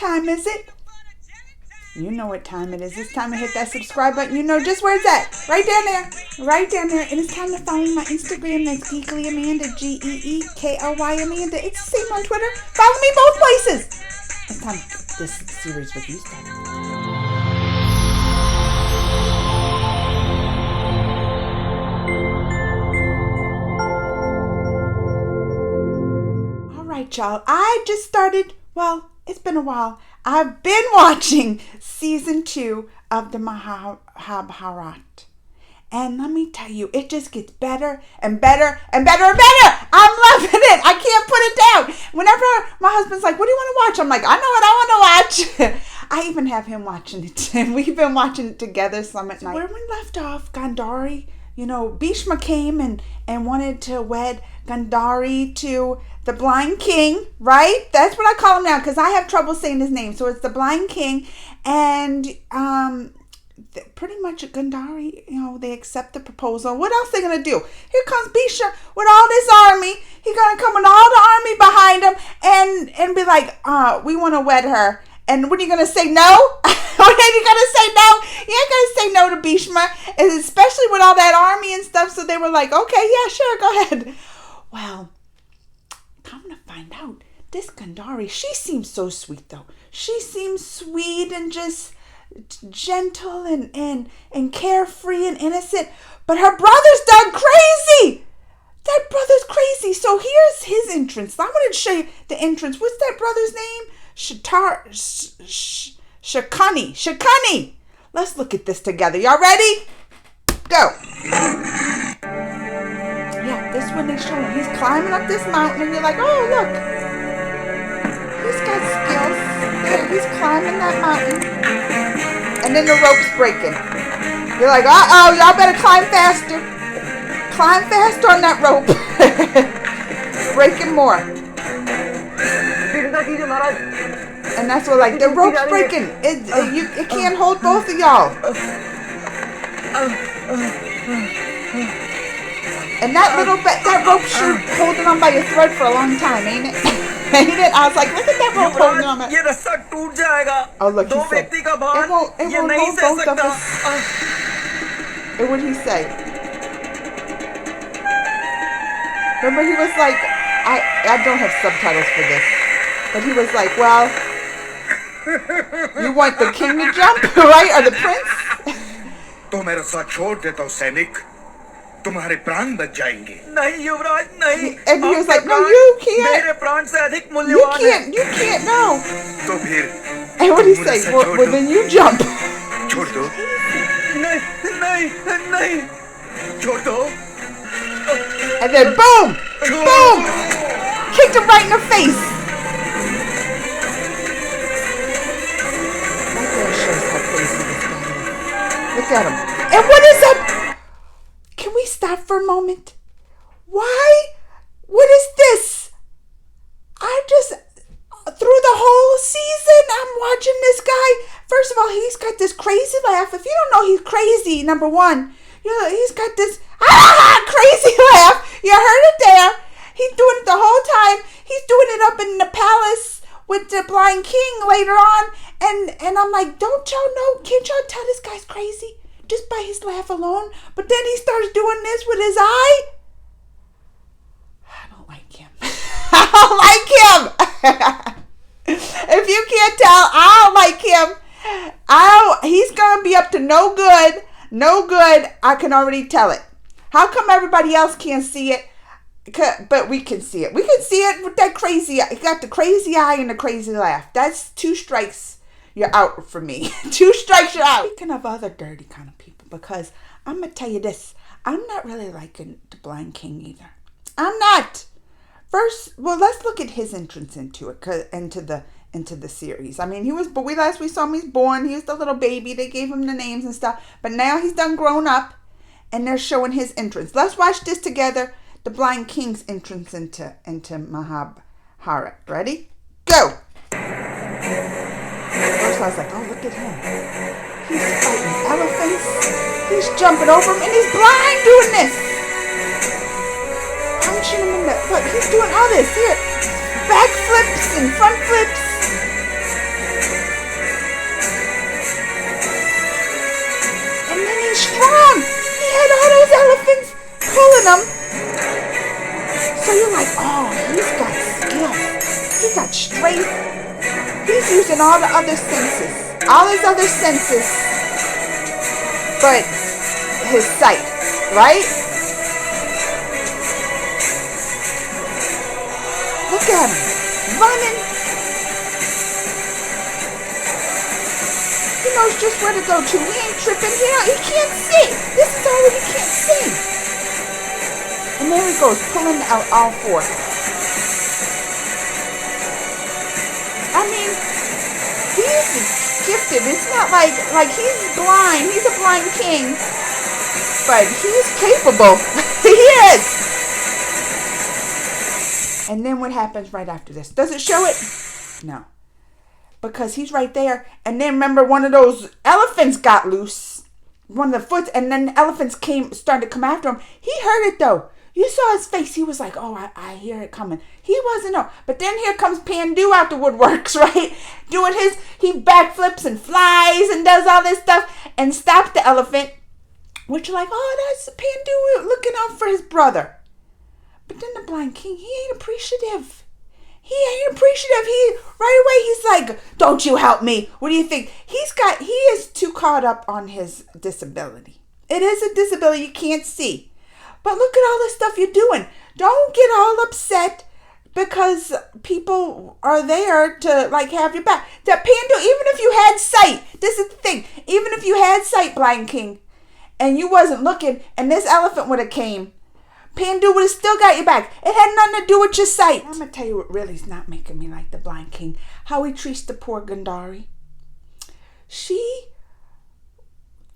time is it? You know what time it is. It's time to hit that subscribe button. You know just where it's at. Right down there. Right down there. And it's time to follow my Instagram. That's Geekly Amanda. Geekly Amanda. It's the same on Twitter. Follow me both places. It's time to get this series with you started. All right, y'all. I just started. Well, it's been a while. I've been watching season 2 of the Mahabharat. And let me tell you, it just gets better and better and better and better. I'm loving it. I can't put it down. Whenever my husband's like, what do you want to watch? I'm like, I know what I want to watch. I even have him watching it. We've been watching it together some at night. Where we left off, Gandhari, Bhishma came and wanted to wed Gandhari to the blind king, right? That's what I call him now because I have trouble saying his name. So it's the blind king. And pretty much Gandhari, they accept the proposal. What else are they going to do? Here comes Bhishma with all this army. He's going to come with all the army behind him and be like, we want to wed her. And what are you going to say, no? What are you going to say, no? You ain't going to say no to Bhishma, especially with all that army and stuff. So they were like, okay, yeah, sure, go ahead. Well, come to find out, this Gandhari, she seems so sweet, though. She seems sweet and just gentle and carefree and innocent. But her brother's done crazy. That brother's crazy. So here's his entrance. I wanted to show you the entrance. What's that brother's name? Shakani. Let's look at this together. Y'all ready? Go. Yeah, this one they show him. He's climbing up this mountain and you're like, oh, look. He's got skills. Yeah, he's climbing that mountain. And then the rope's breaking. You're like, uh-oh, y'all better climb faster. Climb faster on that rope. Breaking more. And that's what, like, the rope's breaking. It can't hold both of y'all. And that rope sure holding on by your thread for a long time, ain't it? Ain't it? I was like, look at that rope holding on. Oh, look, he said, it won't hold both of us. And what did he say? Remember, he was like, I don't have subtitles for this. But he was like, well, you want the king to jump, right? Or the prince? तो मेरा साथ छोड़ देता हूँ सैनिक, तुम्हारे प्राण बच जाएंगे. नहीं युवराज नहीं. And he was like, no, you can't. मेरे प्राण से अधिक मूल्यवान है. You can't, no. तो फिर. And what did he say? Well, then you jump. छोड़ दो. नहीं. छोड़ दो. And then boom, kicked him right in the face. Look at him. And what is up? Can we stop for a moment? Why? What is this? Through the whole season, I'm watching this guy. First of all, he's got this crazy laugh. If you don't know he's crazy, number one, he's got this crazy laugh. You heard it there. He's doing it the whole time. He's doing it up in the palace with the blind king later on. And I'm like, don't y'all know? Can't y'all tell this guy's crazy? Just by his laugh alone. But then he starts doing this with his eye. I don't like him. I don't like him. If you can't tell, I don't like him. He's going to be up to no good. No good. I can already tell it. How come everybody else can't see it? But we can see it. We can see it with that crazy eye. He got the crazy eye and the crazy laugh. That's 2 strikes. You're out for me. 2 strikes, you're out. Speaking of other dirty kind of people, because I'm going to tell you this. I'm not really liking the blind king either. I'm not. First, well, let's look at his entrance into the series. I mean, last we saw him, he's born. He was the little baby. They gave him the names and stuff. But now he's done grown up, and they're showing his entrance. Let's watch this together. The blind king's entrance into Mahabharat. Ready? Go. First I was like, oh, look at him. He's fighting elephants. He's jumping over them, and he's blind doing this. Punching him in the... Look, he's doing all this. Here. Back flips and front flips. face. He's using all the other senses. All his other senses. But his sight. Right? Look at him. Running. He knows just where to go to. He ain't tripping. He can't see. This is already can't see. And there he goes, pulling out all four. I mean, he's gifted. It's not like he's blind. He's a blind king. But he's capable. He is. And then what happens right after this? Does it show it? No. Because he's right there. And then remember, one of those elephants got loose. One of the foots. And then the elephants started to come after him. He heard it though. You saw his face. He was like, oh, I hear it coming. He wasn't no. But then here comes Pandu out the woodworks, right? Doing he backflips and flies and does all this stuff. And stops the elephant. Which you're like, oh, that's Pandu looking out for his brother. But then the blind king, he ain't appreciative. He right away, he's like, don't you help me. What do you think? He is too caught up on his disability. It is a disability you can't see. But look at all the stuff you're doing. Don't get all upset because people are there to like have your back. That Pandu, even if you had sight, this is the thing. Even if you had sight, blind king, and you wasn't looking, and this elephant would have came, Pandu would have still got your back. It had nothing to do with your sight. I'm going to tell you what really is not making me like the blind king. How he treats the poor Gandhari. She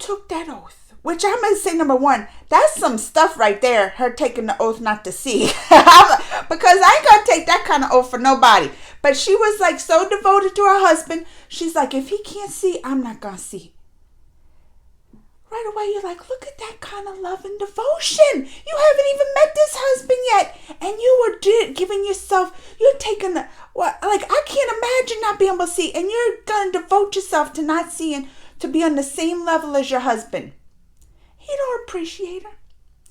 took that oath. Which I'm going to say, number one, that's some stuff right there. Her taking the oath not to see. Because I ain't going to take that kind of oath for nobody. But she was like so devoted to her husband. She's like, if he can't see, I'm not going to see. Right away, you're like, look at that kind of love and devotion. You haven't even met this husband yet. And you were giving yourself, you're taking the, I can't imagine not being able to see. And you're going to devote yourself to not seeing, to be on the same level as your husband. He don't appreciate her.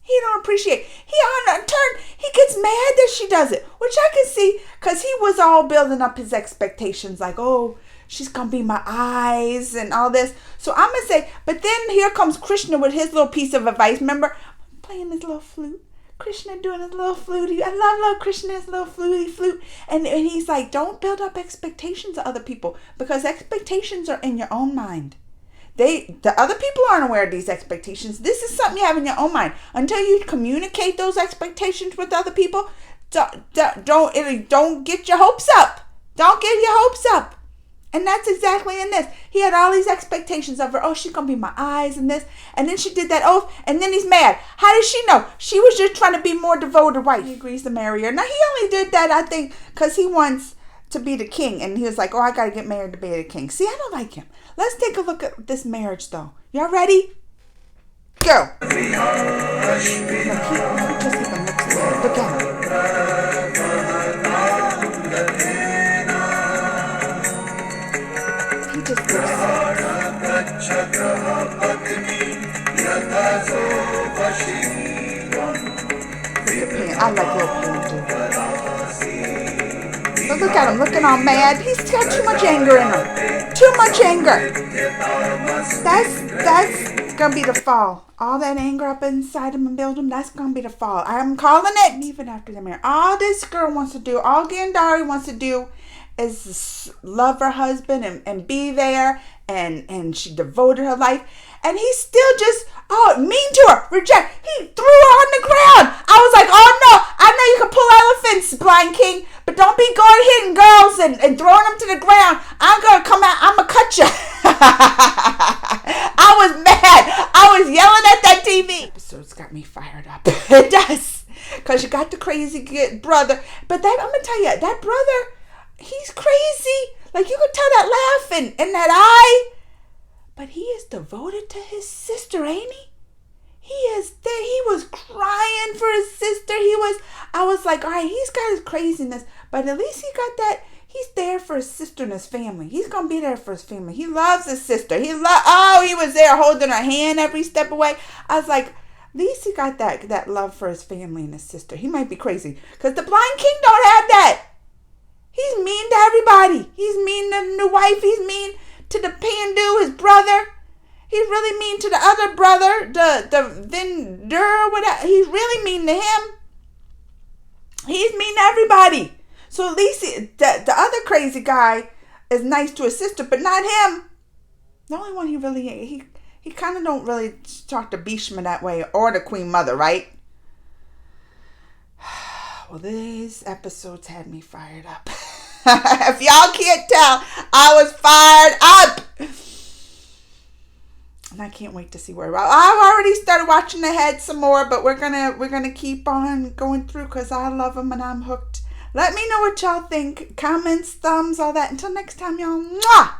He don't appreciate. He on a turn, he gets mad that she does it. Which I can see, because he was all building up his expectations. Like, oh, she's going to be my eyes and all this. So I'm going to say, but then here comes Krishna with his little piece of advice. Remember, playing his little flute. Krishna doing his little fluty. I love Krishna's little fluty flute. And he's like, don't build up expectations of other people. Because expectations are in your own mind. The other people aren't aware of these expectations. This is something you have in your own mind. Until you communicate those expectations with other people, don't get your hopes up. Don't get your hopes up. And that's exactly in this. He had all these expectations of her. Oh, she's going to be my eyes and this. And then she did that oath. And then he's mad. How did she know? She was just trying to be more devoted wife. He agrees to marry her. Now, he only did that, I think, because he wants to be the king. And he was like, oh, I got to get married to be the king. See, I don't like him. Let's take a look at this marriage, though. Y'all ready? Go. Look, he just even looks at her. Look at him. He just looks at I like little Pandu. But look at him, looking all mad. He's got too much anger in him. Too much anger. That's gonna be the fall. All that anger up inside him and build him, that's gonna be the fall. I'm calling it. Even after the marriage, all this girl wants to do, all Gandhari wants to do is love her husband and be there, and she devoted her life, and he's still just mean to her, reject. He threw her on the ground. I was like, oh no, I know you can pull elephants, blind king, but don't be going hitting girls and throwing them to the ground. I'm gonna come out, I'm gonna cut you. I was mad. I was yelling at that TV. Episode's got me fired up. It does, because you got the crazy good brother, but that, I'm gonna tell you, that brother, he's crazy. Like, you could tell that laugh and that eye. But he is devoted to his sister, ain't he? He is there. He was crying for his sister. I was like, all right, he's got his craziness, but at least he got that. He's there for his sister and his family. He's going to be there for his family. He loves his sister. He was there holding her hand every step away. I was like, at least he got that love for his family and his sister. He might be crazy, because the blind king don't have that. He's mean to everybody. He's mean to the new wife. He's mean to the Pandu, his brother. He's really mean to the other brother, the Vinder, whatever. He's really mean to him. He's mean to everybody. So at least the other crazy guy is nice to his sister, but not him. The only one he kind of don't really talk to Bhishma that way, or the Queen Mother, right? Well, these episodes had me fired up. If y'all can't tell, I was fired up. And I can't wait to see where I've already started watching ahead some more, but we're gonna keep on going through because I love them and I'm hooked. Let me know what y'all think. Comments, thumbs, all that. Until next time, y'all. Mwah!